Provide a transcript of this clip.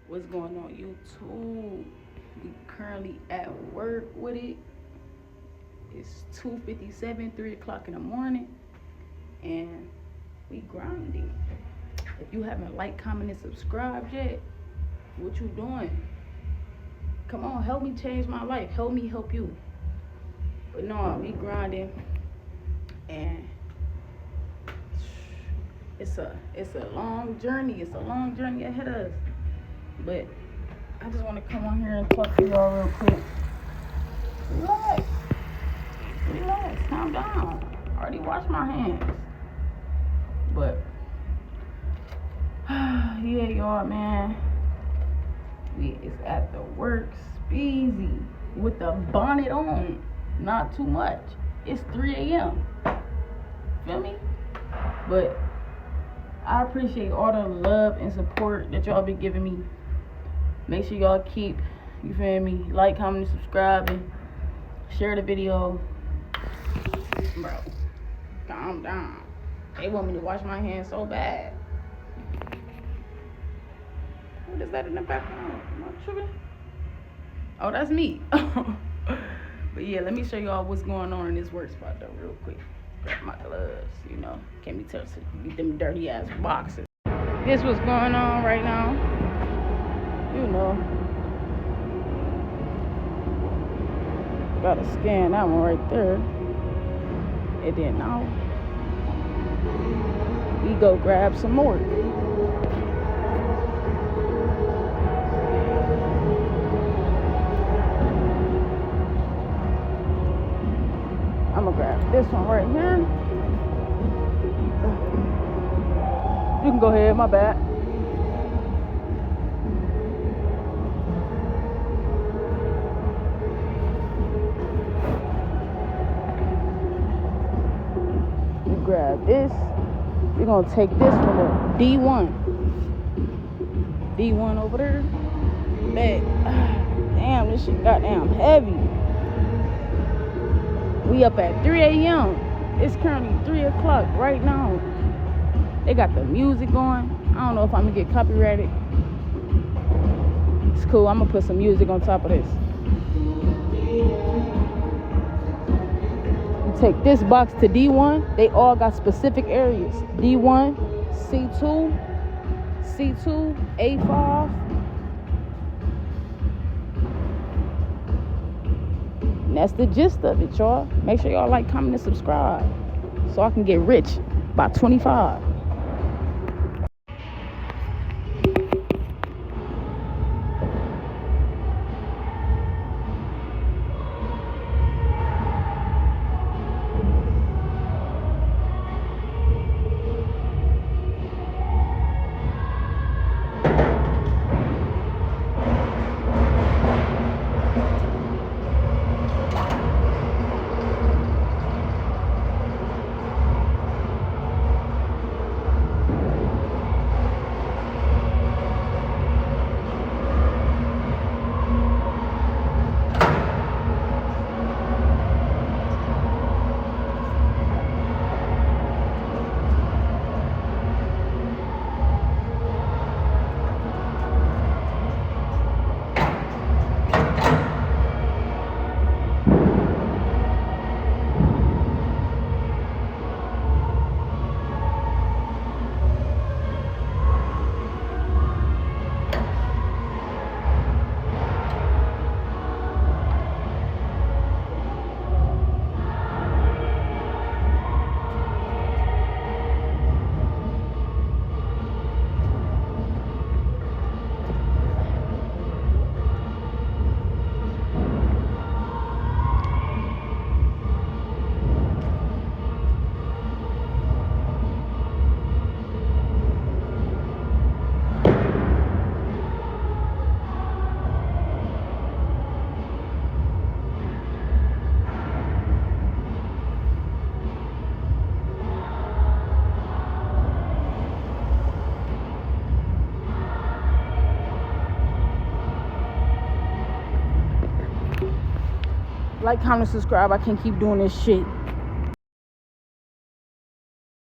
What's going on YouTube? We currently at work with it. It's 2:57, 3 o'clock in the morning, and we grinding. If you haven't liked, comment, and subscribed yet, what you doing? Come on, help me change my life. Help me help you. But no, we grinding, and it's a long journey. It's a long journey ahead of us. But I just want to come on here and talk to y'all real quick. Relax, calm down. I already washed my hands. But yeah, y'all, man. We is at the work speezy with the bonnet on. Not too much. It's 3 a.m. Feel me? But I appreciate all the love and support that y'all been giving me. Make sure y'all keep, you feel me, like, comment, and subscribe, and share the video. Bro, calm down. They want me to wash my hands so bad. What is that in the background? Am I tripping? Oh, that's me. But yeah, let me show y'all what's going on in this work spot though, real quick. Grab my gloves, you know. Can't be touching them dirty ass boxes. This what's going on right now. You know. Gotta scan that one right there. And then now we go grab some more. I'm gonna grab this one right here. You can go ahead, my bad. Grab this. We're gonna take this one up. D1 over there. Man, damn, this shit goddamn heavy. We up at 3 a.m. It's currently 3 o'clock right now. They got the music going. I don't know if I'm gonna get copyrighted. It's cool. I'm gonna put some music on top of this. Take this box to D1. They all got specific areas. D1, C2, A5. And that's the gist of it, y'all. Make sure y'all like, comment, and subscribe so I can get rich by 25. Like, comment, subscribe. I can't keep doing this shit.